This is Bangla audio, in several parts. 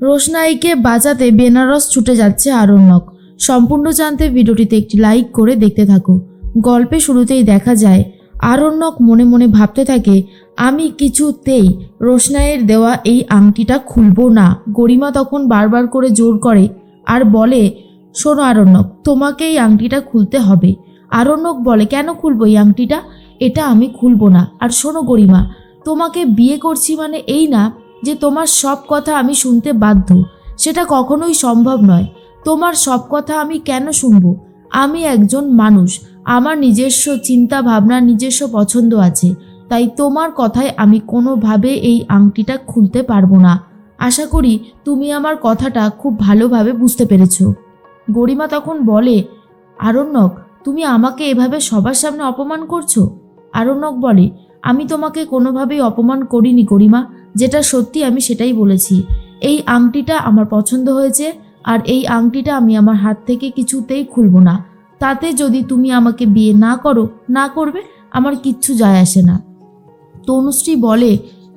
রোশনাইকে বাঁচাতে বেনারস ছুটে যাচ্ছে আরণ্যক। সম্পূর্ণ জানতে ভিডিওটিতে একটি লাইক করে দেখতে থাকো। গল্পে শুরুতেই দেখা যায় আরণ্যক মনে মনে ভাবতে থাকে, আমি কিছুতেই রোশনাইয়ের দেওয়া এই আংটিটা খুলব না। গরিমা তখন বারবার করে জোর করে আর বলে, শোনো আরণ্যক, তোমাকে এই আংটিটা খুলতে হবে। আরণ্যক বলে, কেন খুলবো এই আংটিটা? এটা আমি খুলব না। আর শোনো গরিমা, তোমাকে বিয়ে করছি মানে এই না যে তোমার সব কথা আমি শুনতে বাধ্য। সেটা কখনোই সম্ভব নয়। তোমার সব কথা আমি কেন শুনব? আমি একজন মানুষ, আমার নিজস্ব চিন্তা ভাবনা, নিজস্ব পছন্দ আছে। তাই তোমার কথায় আমি কোনোভাবে এই আংটিটা খুলতে পারবো না। আশা করি তুমি আমার কথাটা খুব ভালোভাবে বুঝতে পেরেছো। গরিমা তখন বলে, আরণ্যক, তুমি আমাকে এভাবে সবার সামনে অপমান করছো? আরণ্যক বলে, আমি তোমাকে কোনোভাবেই অপমান করিনি গরিমা, যেটা সত্যি আমি সেটাই বলেছি। এই আংটিটা আমার পছন্দ হয়েছে, আর এই আংটিটা আমি আমার হাত থেকে কিছুতেই খুলব না। তাতে যদি তুমি আমাকে বিয়ে না করো, না করবে, আমার কিচ্ছু যায় আসে না। তনুশ্রী বলে,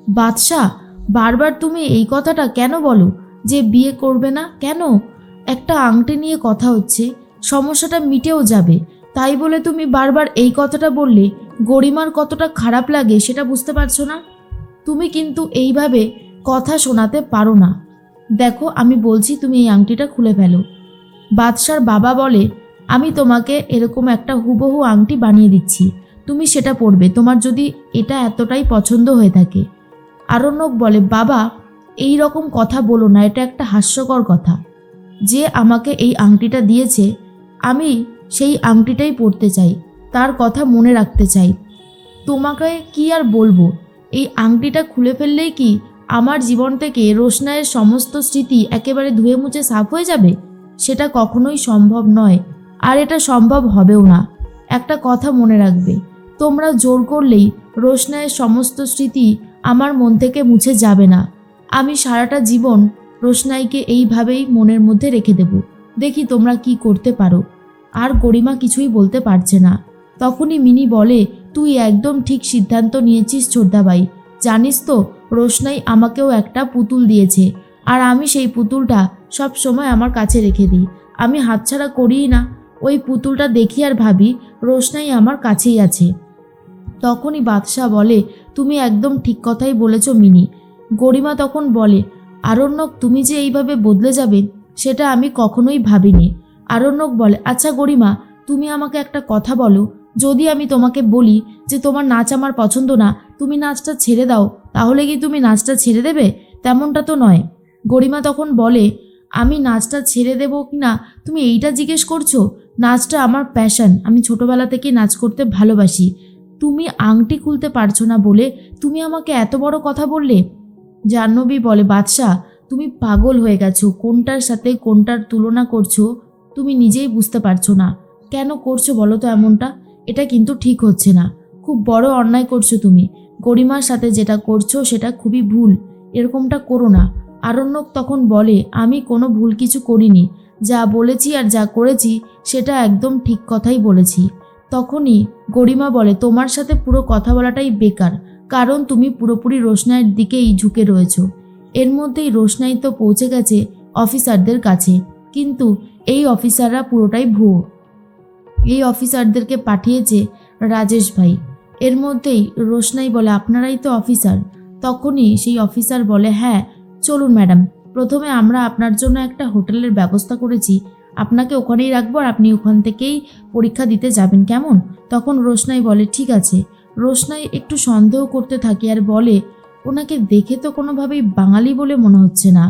বাদশা, বারবার তুমি এই কথাটা কেন বলো যে বিয়ে করবে না? কেন? একটা আংটি নিয়ে কথা হচ্ছে, সমস্যাটা মিটেও যাবে। তাই বলে তুমি বারবার এই কথাটা বললে গরিমার কতটা খারাপ লাগে সেটা বুঝতে পারছো না? তুমি কিন্তু এইভাবে কথা শোনাতে পারো না। দেখো, আমি বলছি তুমি এই আংটিটা খুলে ফেলো। বাদশার বাবা বলে, আমি তোমাকে এরকম একটা হুবহু আংটি বানিয়ে দিচ্ছি, তুমি সেটা পরবে, তোমার যদি এটা এতটাই পছন্দ হয়ে থাকে। আরণ্যক বলে, বাবা, এই রকম কথা বলো না, এটা একটা হাস্যকর কথা। যে আমাকে এই আংটিটা দিয়েছে, আমি সেই আংটিটাই পরতে চাই, তার কথা মনে রাখতে চাই। তোমাকে কি আর বলবো? এই আংটিটা খুলে ফেললেই কি আমার জীবন থেকে রোশনাইয়ের সমস্ত স্মৃতি একেবারে ধুয়ে মুছে সাফ হয়ে যাবে? সেটা কখনোই সম্ভব নয়, আর এটা সম্ভব হবেও না। একটা কথা মনে রাখবে, তোমরা জোর করলেই রোশনাইয়ের সমস্ত স্মৃতি আমার মন থেকে মুছে যাবে না। আমি সারাটা জীবন রোশনাইকে এইভাবেই মনের মধ্যে রেখে দেব। দেখি তোমরা কি করতে পারো। আর গরিমা কিছুই বলতে পারছে না। তখনই মিনি বলে, তুই একদম ঠিক সিদ্ধান্ত নিয়েছিস ছোটদাবাই। জানিস তো, রোশনাই আমাকেও একটা পুতুল দিয়েছে, আর আমি সেই পুতুলটা সব সময় আমার কাছে রেখে দিই। আমি হাতছাড়া করিই না। ওই পুতুলটা দেখি আর ভাবি রোশনাই আমার কাছেই আছে। তখনই বাদশাহ বলে, তুমি একদম ঠিক কথাই বলেছ মিনি। গরিমা তখন বলে, আরণ্যক, তুমি যে এইভাবে বদলে যাবে সেটা আমি কখনোই ভাবিনি। আরণ্যক বলে, আচ্ছা গরিমা, তুমি আমাকে একটা কথা বলো, যদি আমি তোমাকে বলি যে তোমার নাচ আমার পছন্দ না, তুমি নাচটা ছেড়ে দাও, তাহলে কি তুমি নাচটা ছেড়ে দেবে? তেমনটা তো নয়। গরিমা তখন বলে, আমি নাচটা ছেড়ে দেবো কি না তুমি এইটা জিজ্ঞেস করছো? নাচটা আমার প্যাশন, আমি ছোটবেলা থেকে নাচ করতে ভালোবাসি। তুমি আংটি খুলতে পারছো না বলে তুমি আমাকে এত বড় কথা বললে? জাহ্নবী বলে, বাদশাহ, তুমি পাগল হয়ে গেছো। কোনটার সাথে কোনটার তুলনা করছো তুমি নিজেই বুঝতে পারছো না। কেন করছো বলো তো এমনটা? এটা কিন্তু ঠিক হচ্ছে না। খুব বড় অন্যায় করছো তুমি। গরিমার সাথে যেটা করছো সেটা খুবই ভুল। এরকমটা করো না। আরণ্যক তখন বলে, আমি কোনো ভুল কিছু করিনি। যা বলেছি আর যা করেছি সেটা একদম ঠিক কথাই বলেছি। তখনই গরিমা বলে, তোমার সাথে পুরো কথা বলাটাই বেকার, কারণ তুমি পুরোপুরি রোশনাইয়ের দিকেই ঝুঁকে রয়েছো। এর মধ্যেই রোশনাই তো পৌঁছে গেছে অফিসারদের কাছে, কিন্তু এই অফিসাররা পুরোটাই ভুয়ো। এই অফিসারদেরকে পাঠিয়েছে রাজেশ ভাই। এর মধ্যেই রোশনাই বলে, আপনারাই তো অফিসার। তখনই সেই অফিসার বলে, হ্যাঁ চলুন ম্যাডাম, প্রথমে আমরা আপনার জন্য একটা হোটেলের ব্যবস্থা করেছি, আপনাকে ওখানেই রাখবো, আর আপনি ওখান থেকেই পরীক্ষা দিতে যাবেন, কেমন? তখন রোশনাই বলে, ঠিক আছে। রোশনাই একটু সন্দেহ করতে থাকে আর বলে, ওনাকে দেখে তো কোনোভাবেই বাঙালি বলে মনে হচ্ছে না।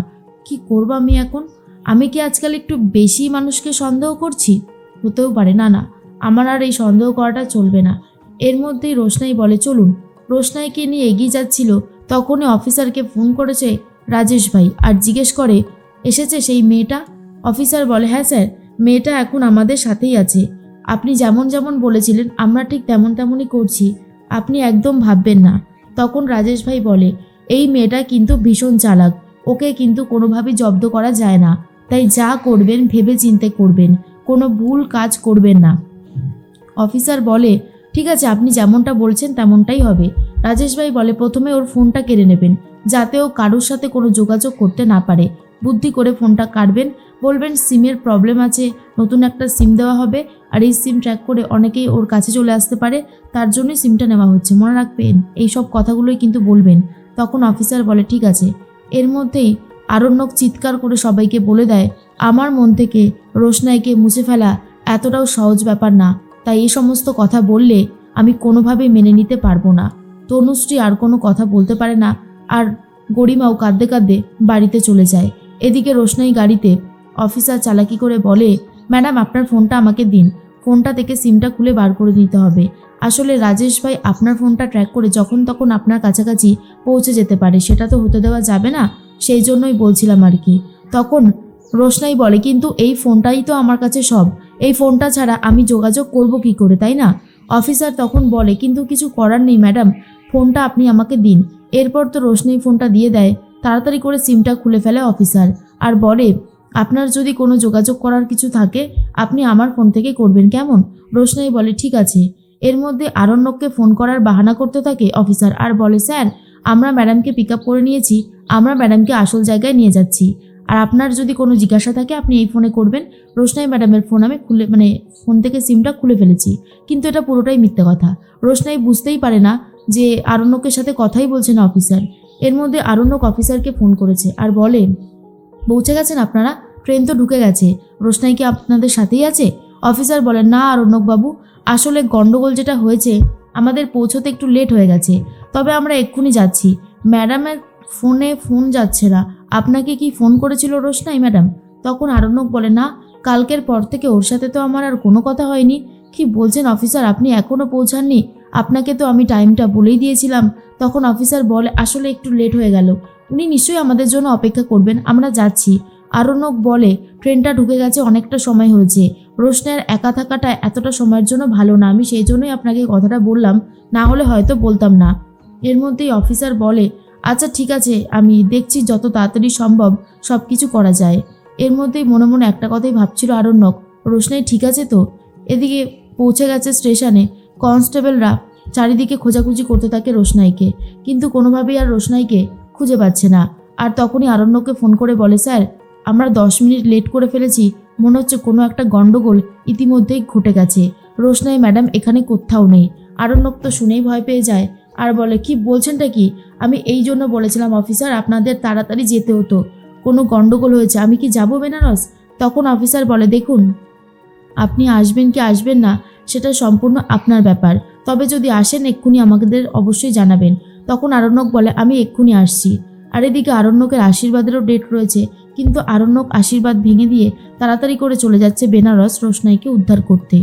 কি করবো আমি এখন? আমি কি আজকাল একটু বেশি মানুষকে সন্দেহ করছি? হতেও পারে, না না, আমার আর এই সন্দেহ করাটা চলবে না। এর মধ্যেই রোশনাই বলে, চলুন। রোশনাইকে নিয়ে এগিয়ে যাচ্ছিল, তখনই অফিসারকে ফোন করেছে রাজেশ ভাই আর জিজ্ঞেস করে, এসেছে সেই মেয়েটা? অফিসার বলে, হ্যাঁ স্যার, মেয়েটা এখন আমাদের সাথেই আছে। আপনি যেমন যেমন বলেছিলেন আমরা ঠিক তেমন তেমনই করছি, আপনি একদম ভাববেন না। তখন রাজেশ ভাই বলে, এই মেয়েটা কিন্তু ভীষণ চালাক, ওকে কিন্তু কোনোভাবেই জব্দ করা যায় না। তাই যা করবেন ভেবে চিন্তে করবেন, কোনো ভুল কাজ করবেন না। অফিসার বলে, ঠিক আছে, আপনি যেমনটা বলছেন তেমনটাই হবে। রাজেশ ভাই বলে, প্রথমে ওর ফোনটা কেড়ে নেবেন, যাতে ও কারোর সাথে কোনো যোগাযোগ করতে না পারে। বুদ্ধি করে ফোনটা কাটবেন, বলবেন সিমের প্রবলেম আছে, নতুন একটা সিম দেওয়া হবে, আর এই সিম ট্র্যাক করে অনেকেই ওর কাছে চলে আসতে পারে, তার জন্যই সিমটা নেওয়া হচ্ছে, মনে রাখবেন। এই সব কথাগুলোই কিন্তু বলবেন। তখন অফিসার বলে ঠিক আছে। এর মধ্যেই আরণ্যক চিৎকার করে সবাইকে বলে দেয়, আমার মন থেকে রোশনাইকে মুছে ফেলা এতটাও সহজ ব্যাপার না, তাই এই সমস্ত কথা বললে আমি কোনোভাবেই মেনে নিতে পারবো না। তনুশ্রী আর কোনো কথা বলতে পারে না, আর গরিমাও কাঁদতে কাঁদতে বাড়িতে চলে যায়। এদিকে রোশনাই গাড়িতে অফিসার চালাকি করে বলে, ম্যাডাম আপনার ফোনটা আমাকে দিন, ফোনটা থেকে সিমটা খুলে বার করে দিতে হবে। আসলে রাজেশ ভাই আপনার ফোনটা ট্র্যাক করে যখন তখন আপনার কাছাকাছি পৌঁছে যেতে পারে, সেটা তো হতে দেওয়া যাবে না, সেই জন্যই বলছিলাম আর কি। তখন রোশনাই বলে, কিন্তু এই ফোনটাই তো আমার কাছে সব, এই ফোনটা ছাড়া আমি যোগাযোগ করব কি করে, তাই না? অফিসার তখন বলে, কিন্তু কিছু করার নেই ম্যাডাম, ফোনটা আপনি আমাকে দিন। এরপর তো রোশনাই ফোনটা দিয়ে দেয়। তাড়াতাড়ি করে সিমটা খুলে ফেলে অফিসার, আর বলে, আপনার যদি কোনো যোগাযোগ করার কিছু থাকে আপনি আমার ফোন থেকে করবেন, কেমন? রোশনাই বলে ঠিক আছে। এর মধ্যে আরণ্যককে ফোন করার বাহানা করতে থাকে অফিসার, আর বলে, স্যার আমরা ম্যাডামকে পিক আপ করে নিয়েছি, আমরা ম্যাডামকে আসল জায়গায় নিয়ে যাচ্ছি, আর আপনার যদি কোনো জিজ্ঞাসা থাকে আপনি এই ফোনে করবেন। রোশনাই ম্যাডামের ফোন আমি ফোন থেকে সিমটা খুলে ফেলেছি। কিন্তু এটা পুরোটাই মিথ্যে কথা। রোশনাই বুঝতেই পারে না যে আরণ্যকের সাথে কথাই বলছে না অফিসার। এর মধ্যে আরণ্যক অফিসারকে ফোন করেছে আর বলে, পৌঁছে গেছেন আপনারা? ট্রেন তো ঢুকে গেছে, রোশনাই কি আপনাদের সাথেই আছে? অফিসার বলেন, না আরণ্যক বাবু, আসলে গন্ডগোল যেটা হয়েছে, আমাদের পৌঁছতে একটু লেট হয়ে গেছে, তবে আমরা এক্ষুনি যাচ্ছি। ম্যাডামের ফোন যাচ্ছে না, আপনাকে কি ফোন করেছিল রোশনাই ম্যাডাম? তখন আরণ্যক বলে, না, কালকের পর থেকে ওর সাথে তো আমার আর কোনো কথা হয়নি। কি বলছেন অফিসার, আপনি এখনও পৌঁছাননি? আপনাকে তো আমি টাইমটা বলেই দিয়েছিলাম। তখন অফিসার বলে, আসলে একটু লেট হয়ে গেল, উনি নিশ্চয়ই আমাদের জন্য অপেক্ষা করবেন, আমরা যাচ্ছি। আরণ্যক বলে, ট্রেনটা ঢুকে গেছে, অনেকটা সময় হয়েছে, রোশনাইয়ের একা থাকাটা এতটা সময়ের জন্য ভালো না, আমি সেই জন্যই আপনাকে কথাটা বললাম, না হলে হয়তো বলতাম না। এর মধ্যেই অফিসার বলে, আচ্ছা ঠিক আছে, আমি দেখছি যত তাড়াতাড়ি সম্ভব সব কিছু করা যায়। এর মধ্যেই মনে মনে একটা কথাই ভাবছিল আরণ্যক, রোশনাই ঠিক আছে তো? এদিকে পৌঁছে গেছে স্টেশনে। কনস্টেবলরা চারিদিকে খোঁজাখুঁজি করতে থাকে রোশনাইকে, কিন্তু কোনোভাবেই আর রোশনাইকে খুঁজে পাচ্ছে না। আর তখনই আরণ্যককে ফোন করে বলে, স্যার আমরা 10 মিনিট লেট করে ফেলেছি, মনে হচ্ছে কোনো একটা গন্ডগোল ইতিমধ্যেই ঘটে গেছে, রোশনাই ম্যাডাম এখানে কোথাও নেই। আরণ্যক তো শুনেই ভয় পেয়ে যায় আর বলে, কি বলছেনটা কি? আমি এই জন্য বলেছিলাম অফিসার আপনাদের তাড়াতাড়ি যেতে হতো, কোনো গন্ডগোল হয়েছে, আমি কি যাব বেনারস? তখন অফিসার বলে, দেখুন আপনি আসবেন কি আসবেন না সেটা সম্পূর্ণ আপনার ব্যাপার, তবে যদি আসেন এক্ষুনি আমাদের অবশ্যই জানাবেন। তখন আরণ্যক বলে, আমি এক্ষুনি আসছি। আর এদিকে আরণ্যকের আশীর্বাদেরও ডেট রয়েছে, কিন্তু আরণ্যক আশীর্বাদ ভেঙে দিয়ে তাড়াতাড়ি করে চলে যাচ্ছে বেনারস রোশনাইকে উদ্ধার করতে।